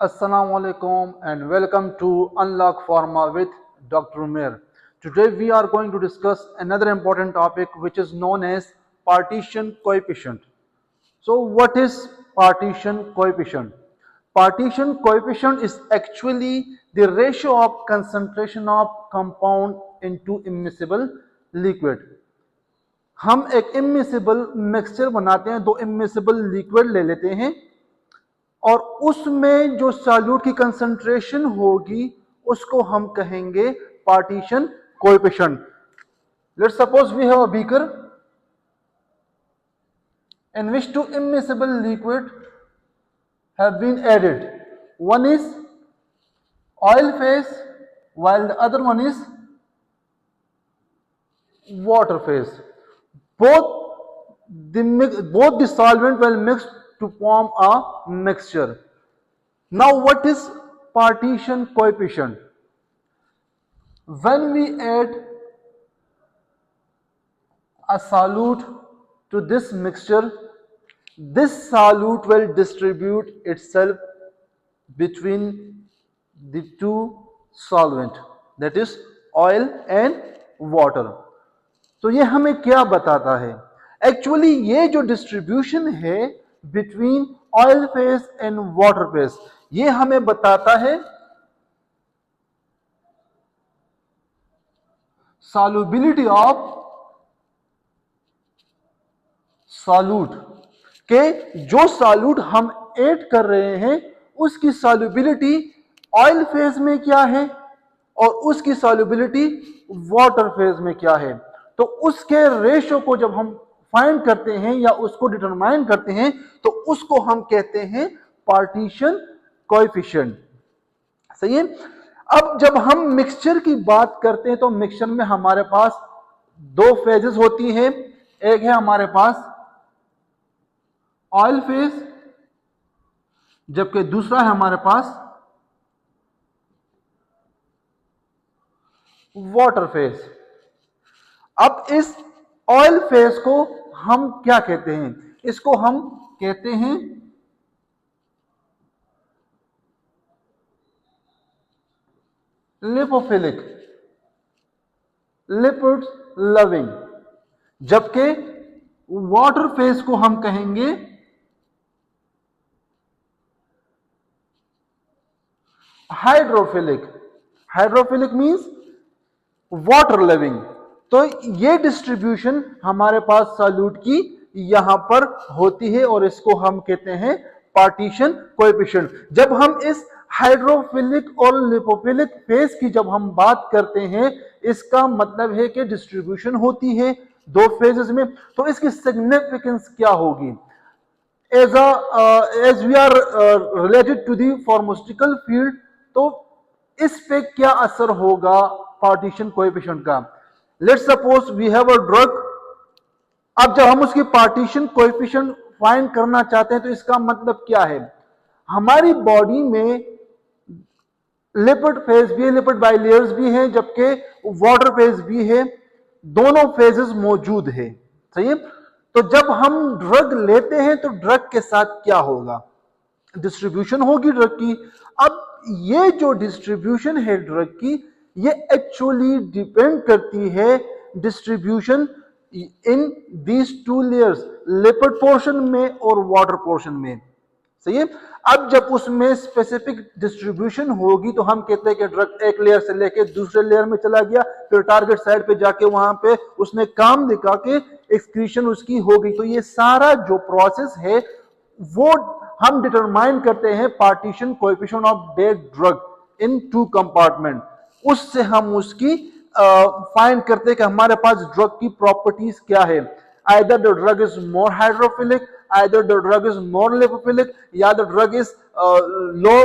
Assalamu alaikum and welcome to Unlock Pharma with Dr. Umair. Today we are going to discuss another important topic which is known as partition coefficient. So what is partition coefficient? Partition coefficient is actually the ratio of concentration of compound into immiscible liquid. हम एक immiscible mixture बनाते हैं, दो immiscible liquid ले लेते हैं और उसमें जो सॉल्यूट की कंसंट्रेशन होगी उसको हम कहेंगे partition coefficient. Let's suppose we have a beaker in which two immiscible liquid have been added. One is oil phase while the other one is water phase. Both the solvent will mix to form a mixture. Now what is partition coefficient? When we add a solute to this mixture, this solute will distribute itself between the two solvent, that is oil and water. तो ये हमें क्या बताता है? Actually ये जो distribution है between oil phase and water phase, ये हमें बताता है सॉल्युबिलिटी ऑफ सॉल्यूट के जो सॉल्यूट हम ऐड कर रहे हैं उसकी सॉल्युबिलिटी ऑयल फेज में क्या है और उसकी सॉल्युबिलिटी वाटर फेज में क्या है. तो उसके रेशियो को जब हम फाइंड करते हैं या उसको डिटरमाइन करते हैं तो उसको हम कहते हैं पार्टीशन कोएफिशिएंट. सही है. अब जब हम मिक्सचर की बात करते हैं तो मिक्सचर में हमारे पास दो फेजेस होती हैं. एक है हमारे पास ऑयल फेज, जबकि दूसरा है हमारे पास वाटर फेज. अब इस ऑयल फेज को हम क्या कहते हैं? इसको हम कहते हैं लिपोफिलिक, लिपिड लविंग, जबकि वाटर फेज को हम कहेंगे hydrophilic. Hydrophilic means water loving. तो ये डिस्ट्रीब्यूशन हमारे पास सॉल्यूट की यहां पर होती है और इसको हम कहते हैं पार्टीशन कोएफिशिएंट. जब हम इस हाइड्रोफिलिक और लिपोफिलिक फेज की जब हम बात करते हैं, इसका मतलब है कि डिस्ट्रीब्यूशन होती है दो फेजेस में. तो इसकी सिग्निफिकेंस क्या होगी? As we are related to the pharmaceutical field, तो इस पे क्या असर होगा पार्टीशन कोएफिशिएंट का? Let's suppose we have a drug. अब जब हम उसकी पार्टीशन कोएफिशिएंट फाइंड करना चाहते हैं तो इसका मतलब क्या है? हमारी बॉडी में लिपिड फेज भी है, लिपिड बाइलेयर्स भी है, जबकि वाटर फेज भी है. दोनों फेजेस मौजूद है. सही है. तो जब हम ड्रग लेते हैं तो ड्रग के साथ क्या होगा? डिस्ट्रीब्यूशन होगी ड्रग की. अब ये जो डिस्ट्रीब्यूशन है ड्रग की, ये एक्चुअली डिपेंड करती है distribution in these two layers, lipid portion में और वाटर पोर्शन में. सही है. अब जब उसमें स्पेसिफिक डिस्ट्रीब्यूशन होगी तो हम कहते हैं कि ड्रग एक लेयर से लेके दूसरे लेयर में चला गया, फिर टारगेट साइड पे जाके वहां पे उसने काम दिखा के एक्सक्रीशन उसकी हो गई. तो ये सारा जो प्रोसेस है वो हम डिटरमाइन करते हैं partition coefficient of that drug in two compartment. उससे हम उसकी फाइंड करते हैं कि हमारे पास ड्रग की प्रॉपर्टीज क्या है. either the drug is more hydrophilic, either the drug is more lipophilic, या the drug is low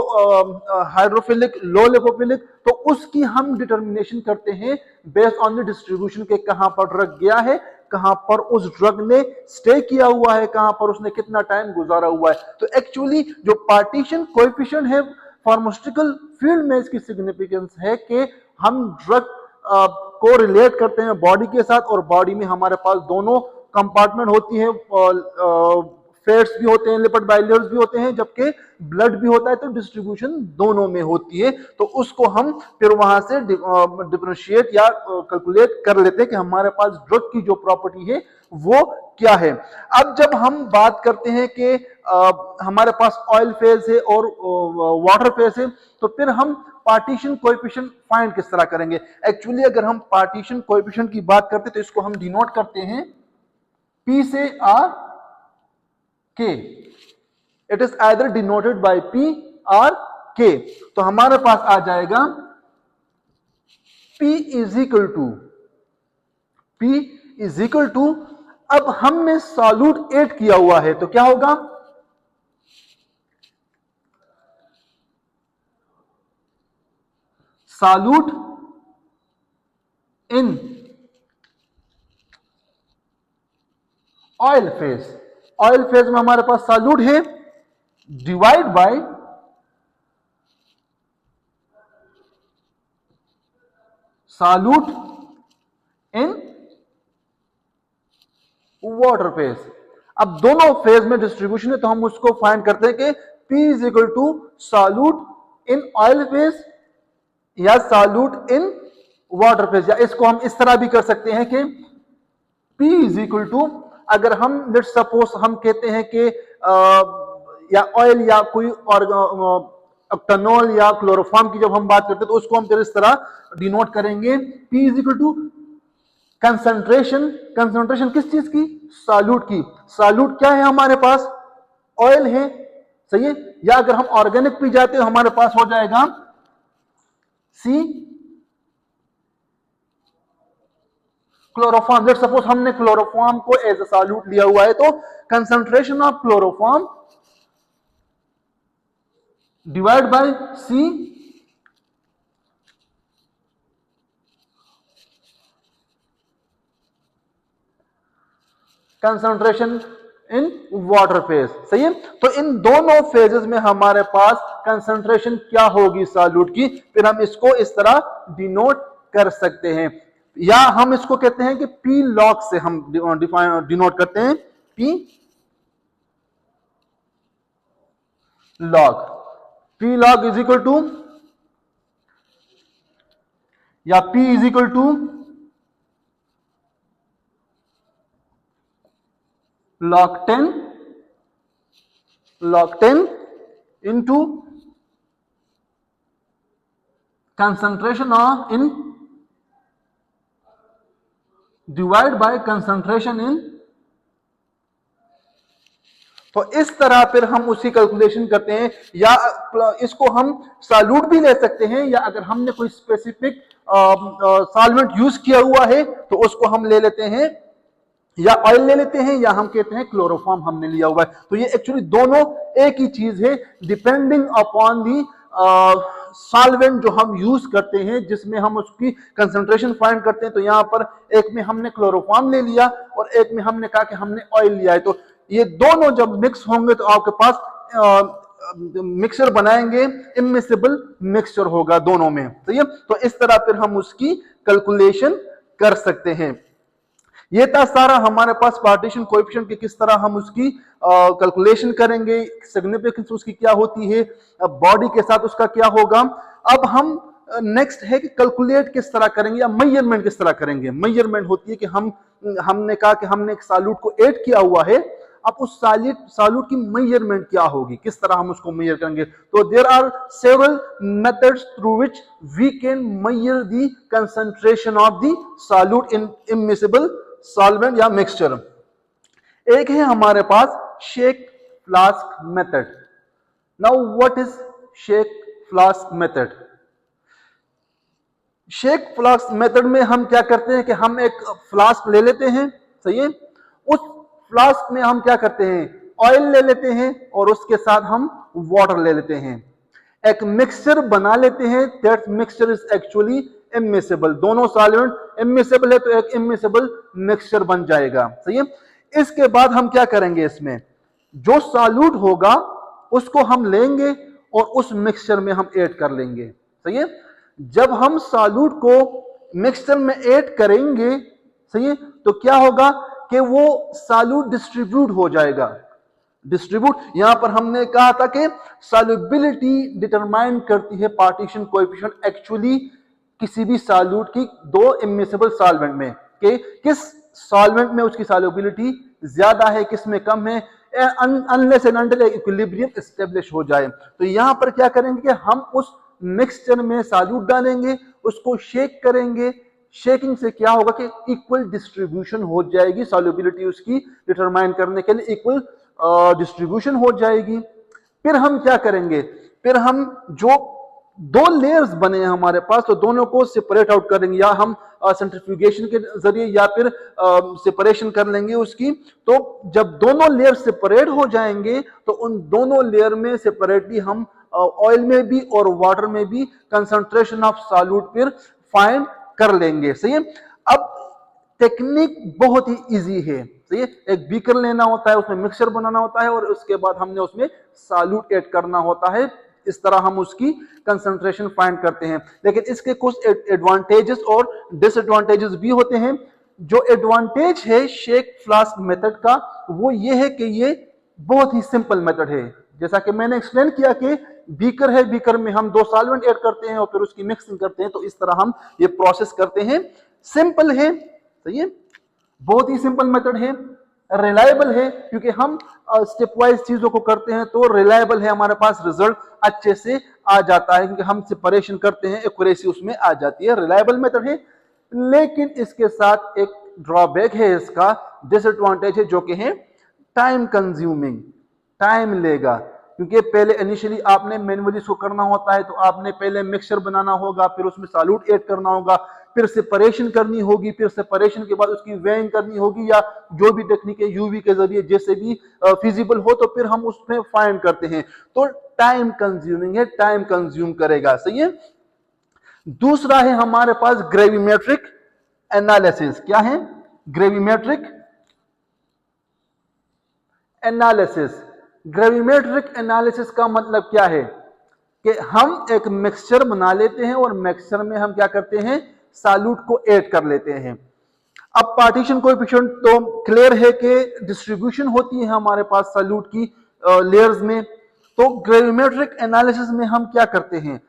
hydrophilic, low lipophilic. तो उसकी हम डिटर्मिनेशन करते हैं बेस्ड ऑन द डिस्ट्रीब्यूशन के कहां पर ड्रग गया है, कहां पर उस ड्रग ने स्टे किया हुआ है, कहां पर उसने कितना टाइम गुजारा हुआ है. तो एक्चुअली जो पार्टीशन कोएफिशिएंट है फार्मास्यूटिकल फील्ड में, इसकी सिग्निफिकेंस है कि हम ड्रग को रिलेट करते हैं बॉडी के साथ और बॉडी में हमारे पास दोनों कंपार्टमेंट होती है, फैट्स भी होते हैं, लिपिड बाइलेयर्स भी होते हैं, जबकि ब्लड भी होता है, तो डिस्ट्रीब्यूशन दोनों में होती है। तो उसको हम फिर वहां से डिफरेंशिएट या कैलकुलेट कर लेते हैं कि हमारे पास ड्रग की जो प्रॉपर्टी है वो क्या है। अब जब हम बात करते हैं कि हमारे पास ऑयल फेज है और वाटर फेज है, तो फिर हम पार्टीशन कोएफिशिएंट फाइंड किस तरह करेंगे। एक्चुअली अगर हम पार्टीशन कोएफिशिएंट की बात करते हैं तो इसको हम डिनोट करते हैं P से R K। It is either denoted by P or K। तो हमारे पास आ जाएगा P इज इक्वल टू, अब हमने सॉल्यूट ऐड किया हुआ है तो क्या होगा, solute in oil phase. Oil phase में हमारे पास सॉल्यूट है, divide by solute in water phase. अब दोनों फेज में डिस्ट्रीब्यूशन है तो हम उसको फाइंड करते हैं कि P is equal to solute in oil phase या सॉल्यूट इन वाटर फेज, या इसको हम इस तरह भी कर सकते हैं कि P इज इक्वल टू, अगर हम लेट्स सपोज हम कहते हैं कि या ऑयल या कोई ऑक्टेनॉल या क्लोरोफॉर्म की जब हम बात करते हैं तो उसको हम फिर इस तरह डिनोट करेंगे P is equal to concentration. Concentration किस चीज की, सॉल्यूट की। सॉल्यूट क्या है हमारे पास, ऑयल है, सही है। या अगर हम ऑर्गेनिक पी जाते हैं तो हमारे पास हो जाएगा C क्लोरोफॉर्म। लेट्स सपोज हमने क्लोरोफॉर्म को एज अ सॉल्यूट लिया हुआ है तो concentration of chloroform divide by C concentration in water phase, सही है। तो इन दोनों फेजेस में हमारे पास कंसंट्रेशन क्या होगी सॉल्यूट की, फिर हम इसको इस तरह डिनोट कर सकते हैं, या हम इसको कहते हैं कि P log से हम डिनोट करते हैं P log। P log is equal to, या P is equal to log 10 into concentration of in divide by concentration in। तो इस तरह फिर हम उसी कैलकुलेशन करते हैं, या इसको हम सॉल्यूट भी ले सकते हैं, या अगर हमने कोई स्पेसिफिक सॉल्वेंट यूज किया हुआ है तो उसको हम ले लेते हैं, या ऑयल ले लेते हैं, या हम कहते हैं क्लोरोफॉर्म हमने लिया हुआ है। तो ये एक्चुअली दोनों एक ही चीज है, डिपेंडिंग अपॉन दी सॉल्वेंट जो हम यूज करते हैं जिसमें हम उसकी कंसंट्रेशन फाइंड करते हैं। तो यहां पर एक में हमने क्लोरोफॉर्म ले लिया और एक में हमने कहा कि हमने ऑयल लिया है, तो ये दोनों जब मिक्स होंगे तो आपके पास मिक्सचर बनाएंगे, इमिसिबल मिक्सचर होगा दोनों में, सही है। तो इस तरह फिर हम उसकी कैलकुलेशन कर सकते हैं। ये था सारा हमारे पास पार्टीशन कोएफिशिएंट की किस तरह हम उसकी कैलकुलेशन करेंगे, सिग्निफिकेंस उसकी क्या होती है, बॉडी के साथ उसका क्या होगा। अब हम नेक्स्ट है कि कैलकुलेट किस तरह करेंगे या मेजरमेंट किस तरह करेंगे। मेजरमेंट होती है कि हमने कहा कि हमने एक सॉल्यूट को ऐड किया हुआ है, अब उस सॉल्यूट की मेजरमेंट क्या होगी, किस तरह हम उसको मेजर करेंगे। तो there are several methods through which we can measure the concentration of the solute in immiscible solvent या मिक्सचर। एक है हमारे पास shake flask method. Now what is shake flask method. Shake flask method में हम क्या करते हैं कि हम एक फ्लास्क ले लेते हैं, सही है। उस फ्लास्क में हम क्या करते हैं, ऑयल ले लेते हैं और उसके साथ हम वाटर ले लेते हैं, एक मिक्सचर बना लेते हैं। That mixture is actually immiscible. दोनों सॉल्वेंट इमिसिबल है तो एक इमिसिबल मिक्सचर बन जाएगा, सही है। इसके बाद हम क्या करेंगे, इसमें जो सॉल्यूट होगा उसको हम लेंगे और उस मिक्सचर में हम ऐड कर लेंगे, सही है। जब हम सॉल्यूट को मिक्सचर में ऐड करेंगे, सही है, तो क्या होगा कि वो सॉल्यूट डिस्ट्रीब्यूट हो जाएगा। डिस्ट्रीब्यूट। यहां पर हमने कहा था कि सॉल्युबिलिटी डिटरमाइन करती है पार्टीशन कोएफिशिएंट एक्चुअली किसी भी सॉल्यूट की दो इमिसिबल सॉल्वेंट में, कि किस सॉल्वेंट में उसकी सॉल्युबिलिटी ज्यादा है, किस में कम है, unless and until equilibrium establish हो जाए। तो यहां पर क्या करेंगे कि हम उस मिक्सचर में सॉल्यूट डालेंगे, उसको शेक करेंगे। शेकिंग से क्या होगा कि इक्वल डिस्ट्रीब्यूशन हो जाएगी, सॉल्युबिलिटी उसकी डिटरमाइन करने के लिए इक्वल डिस्ट्रीब्यूशन हो जाएगी। फिर हम क्या करेंगे, फिर हम जो दो लेयर्स बने हैं हमारे पास, तो दोनों को सेपरेट आउट करेंगे, या हम सेंट्रीफ्यूगेशन के जरिए या फिर सेपरेशन कर लेंगे उसकी। तो जब दोनों लेयर सेपरेट हो जाएंगे तो उन दोनों लेयर में सेपरेटली हम ऑयल में भी और वाटर में भी कंसंट्रेशन ऑफ सॉल्यूट फिर फाइंड कर लेंगे। सही है। अब टेक्निक बहुत ही इजी है। सही है। एक बीकर लेना होता है, उसमें मिक्सचर बनाना होता है और उसके बाद हमने उसमें सॉल्यूट ऐड करना होता है। इस तरह हम उसकी कंसंट्रेशन फाइंड करते हैं। लेकिन इसके कुछ एडवांटेजेस और डिसएडवांटेजेस भी होते हैं। जो एडवांटेज है शेक फ्लास्क मेथड का, वो ये है कि ये बहुत ही सिंपल मेथड है। जैसा कि मैंने एक्सप्लेन किया कि बीकर है, बीकर में हम दो सॉल्वेंट ऐड करते हैं और फिर उसकी मिक्सिंग करते हैं। तो इस तरह हम ये प्रोसेस करते हैं। सिंपल है। सही है। बहुत ही सिंपल मेथड है, रिलायबल है, क्योंकि हम स्टेप वाइज चीजों को करते हैं तो रिलायबल है, हमारे पास रिजल्ट अच्छे से आ जाता है, क्योंकि हम सेपरेशन करते हैं, एक्यूरेसी उसमें आ जाती है। रिलायबल मेथड है। लेकिन इसके साथ एक ड्रॉबैक है, इसका डिसएडवांटेज है, जो कि है टाइम कंज्यूमिंग। टाइम लेगा, क्योंकि पहले इनिशियली आपने मैन्युअली इसको करना होता है। तो आपने पहले मिक्सचर बनाना होगा, फिर उसमें सॉल्यूट ऐड करना होगा, फिर सेपरेशन करनी होगी, फिर सेपरेशन के बाद उसकी वेइंग करनी होगी, या जो भी टेक्निक है यूवी के जरिए जैसे भी फिजिबल हो, तो फिर हम उसमें फाइंड करते हैं। तो टाइम कंज्यूमिंग है, टाइम कंज्यूम करेगा। सही है। दूसरा है हमारे पास ग्रेविमेट्रिक एनालिसिस। क्या है? Gravimetric analysis. ग्रेविमेट्रिक एनालिसिस का मतलब क्या है कि हम एक मिक्सचर बना लेते हैं और मिक्सचर में हम क्या करते हैं, सॉल्यूट को ऐड कर लेते हैं। अब पार्टीशन कोएफिशिएंट तो क्लियर है कि डिस्ट्रीब्यूशन होती है हमारे पास सॉल्यूट की लेयर्स में। तो ग्रेविमेट्रिक एनालिसिस में हम क्या करते हैं,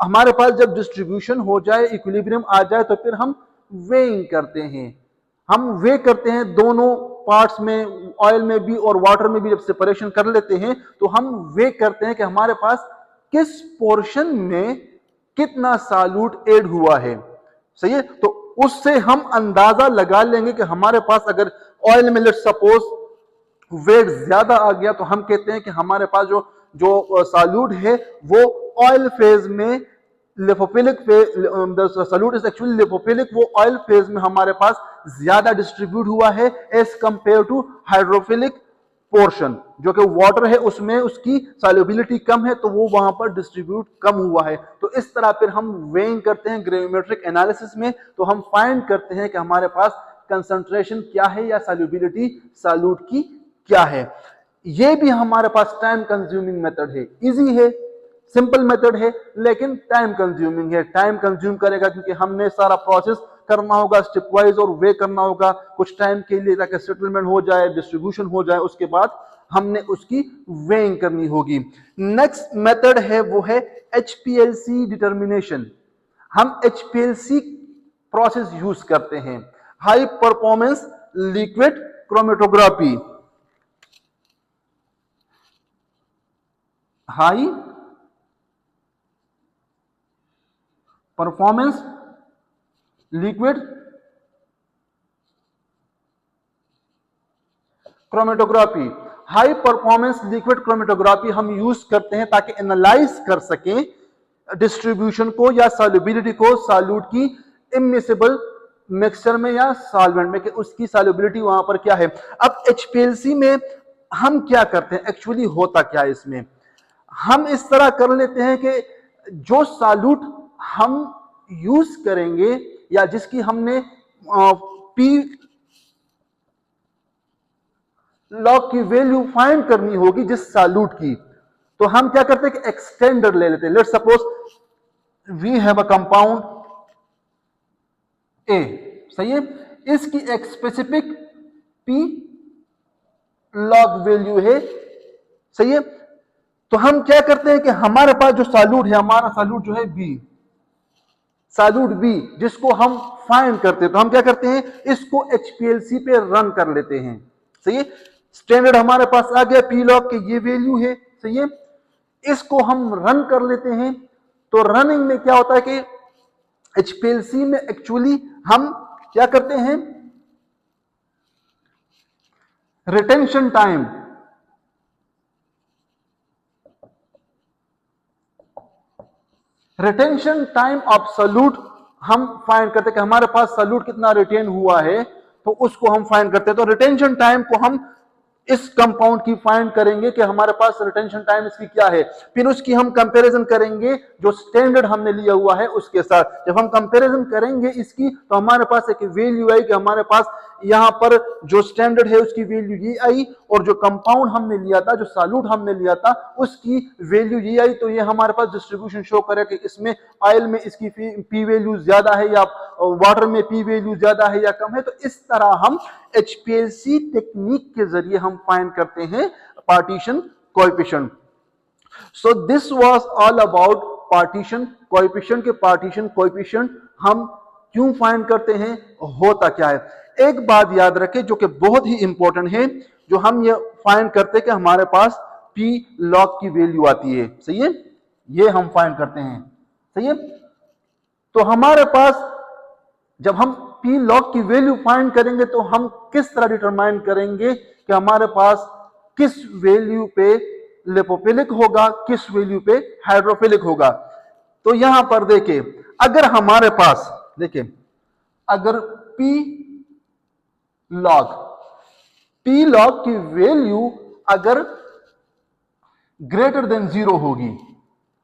हमारे पास जब डिस्ट्रीब्यूशन हो जाए, इक्विलिब्रियम आ जाए, तो फिर हम वेइंग करते हैं। हम वे करते हैं दोनों पार्ट्स में, ऑयल में भी और वाटर में भी जब सेपरेशन कर लेते हैं, तो हम वे करते हैं कि हमारे पास किस पोर्शन में कितना सॉल्यूट ऐड हुआ है। सही है। तो उससे हम अंदाजा लगा लेंगे कि हमारे पास अगर ऑयल में लेट्स सपोज वेट ज्यादा आ गया, तो हम कहते हैं कि हमारे पास जो जो सॉल्यूट है वो ऑयल फेज में lipophilic solute is actually lipophilic, वो ऑयल फेज में हमारे पास ज्यादा डिस्ट्रीब्यूट हुआ है as compare to hydrophilic portion, जो कि वाटर है उसमें उसकी सॉल्युबिलिटी कम है, तो वो वहां पर डिस्ट्रीब्यूट कम हुआ है। तो इस तरह फिर हम वेइंग करते हैं ग्रेविमेट्रिक एनालिसिस में, तो हम फाइंड करते हैं कि हमारे पास कंसंट्रेशन क्या है या सॉल्युबिलिटी सॉल्यूट की क्या है। ये भी हमारे पास टाइम कंज्यूमिंग मेथड है। इजी है, सिंपल मेथड है, लेकिन टाइम कंज्यूमिंग है। टाइम कंज्यूम करेगा क्योंकि हमने सारा प्रोसेस करना होगा स्टेप वाइज और वे करना होगा कुछ टाइम के लिए, ताकि सेटलमेंट हो जाए, डिस्ट्रीब्यूशन हो जाए, उसके बाद हमने उसकी वेइंग करनी होगी। नेक्स्ट मेथड है वो है एचपीएलसी डिटर्मिनेशन। हम एचपीएलसी प्रोसेस यूज करते हैं, high performance liquid chromatography. High performance liquid chromatography. High performance liquid chromatography हम यूज करते हैं ताकि एनालाइज कर सकें डिस्ट्रीब्यूशन को या सॉल्युबिलिटी को सॉल्यूट की इमिसिबल मिक्सचर में या सॉल्वेंट में, कि उसकी सॉल्युबिलिटी वहां पर क्या है। अब एचपीएलसी में हम क्या करते हैं, एक्चुअली होता क्या है इसमें, हम इस तरह कर लेते हैं कि जो सॉल्यूट हम यूज करेंगे या जिसकी हमने पी लॉग की वैल्यू फाइंड करनी होगी जिस सॉल्यूट की, तो हम क्या करते हैं कि एक्सटेंडर ले लेते हैं। Let's suppose we have a compound A. सही है। इसकी एक स्पेसिफिक पी लॉग वैल्यू है सही है। तो हम क्या करते हैं कि हमारे पास जो सॉल्यूट है, हमारा सॉल्यूट जो है बी, सॉल्यूट बी, जिसको हम फाइंड करते हैं, तो हम क्या करते हैं, इसको एचपीएलसी पे रन कर लेते हैं। सही है। स्टैंडर्ड हमारे पास आ गया, पी लॉग के ये वैल्यू है। सही है। इसको हम रन कर लेते हैं। तो रनिंग में क्या होता है कि एचपीएलसी में एक्चुअली हम क्या करते हैं, retention time, retention time of solute हम फाइंड करते हैं कि हमारे पास सॉल्यूट कितना रिटेन हुआ है, तो उसको हम फाइंड करते हैं। तो रिटेंशन टाइम को हम इस कंपाउंड की फाइंड करेंगे कि हमारे पास रिटेंशन टाइम इसकी क्या है, फिर उसकी हम कंपैरिजन करेंगे जो स्टैंडर्ड हमने लिया हुआ है उसके साथ। जब हम कंपैरिजन करेंगे इसकी, तो हमारे पास एक वैल्यू आई कि हमारे पास यहां पर जो स्टैंडर्ड है उसकी वैल्यू ये आई, और जो कंपाउंड हमने लिया था, जो सॉल्यूट हमने लिया था, उसकी वैल्यू ये आई। तो ये हमारे पास डिस्ट्रीब्यूशन शो करे कि इसमें ऑयल में इसकी पी वैल्यू ज्यादा है या वाटर में पी वैल्यू ज्यादा है या कम है। तो इस तरह हम एचपीएलसी टेक्निक के जरिए हम फाइंड करते हैं partition coefficient. So this was all about partition coefficient के पार्टीशन कोएफिशिएंट हम क्यों फाइंड करते हैं, होता क्या है। एक बात याद रखें जो कि बहुत ही इंपॉर्टेंट है, जो हम ये फाइंड करते हैं कि हमारे पास पी लॉग की वैल्यू आती है। सही है। ये हम फाइंड करते हैं। सही है। तो हमारे पास जब हम पी लॉग की वैल्यू फाइंड करेंगे, तो हम किस तरह डिटरमाइन करेंगे कि हमारे पास किस वैल्यू पे लिपोफिलिक होगा, किस वैल्यू पे हाइड्रोफिलिक होगा। तो यहां पर देखें, अगर हमारे पास देखें, अगर पी लॉग की वैल्यू अगर ग्रेटर देन 0 होगी,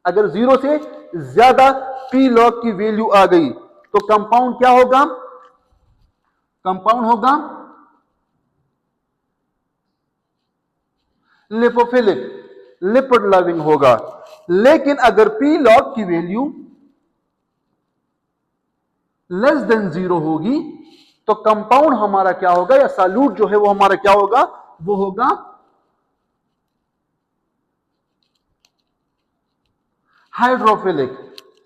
अगर 0 से ज्यादा पी लॉग की वैल्यू आ गई, तो कंपाउंड क्या होगा, कंपाउंड होगा लिपोफिलिक, लिपिड लविंग होगा। लेकिन अगर पी लॉग की वैल्यू लेस देन 0 होगी, तो कंपाउंड हमारा क्या होगा, या सॉल्यूट जो है वो हमारा क्या होगा, वो होगा हाइड्रोफिलिक।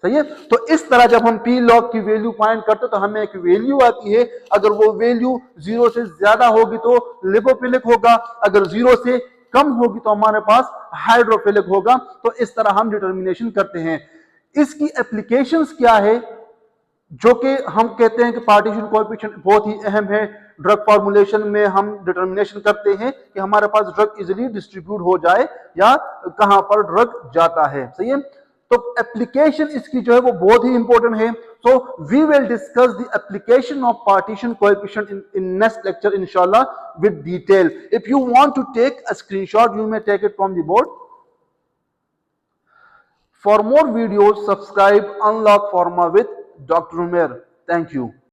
सही है। तो इस तरह जब हम पी लॉग की वैल्यू फाइंड करते तो हमें एक वैल्यू आती है, अगर वो वैल्यू 0 से ज्यादा होगी तो लिपोफिलिक होगा, अगर 0 से कम होगी तो हमारे पास हाइड्रोफिलिक होगा। तो इस तरह हम डिटर्मिनेशन करते हैं। इसकी एप्लीकेशंस क्या है, जो कि हम कहते हैं कि पार्टीशन कोएफिशिएंट बहुत ही अहम है। ड्रग फॉर्मुलेशन में हम डिटर्मिनेशन करते हैं कि हमारे पास ड्रग इजीली डिस्ट्रीब्यूट हो जाए या कहां पर ड्रग जाता है। सही है। तो एप्लीकेशन इसकी जो है वो बहुत ही इंपॉर्टेंट है। So we will discuss the application of partition coefficient in next lecture इंशाल्लाह with detail. If you want to take a screenshot, you may take it from the board. For more videos, subscribe Unlock Pharma with Dr. Umair. Thank you.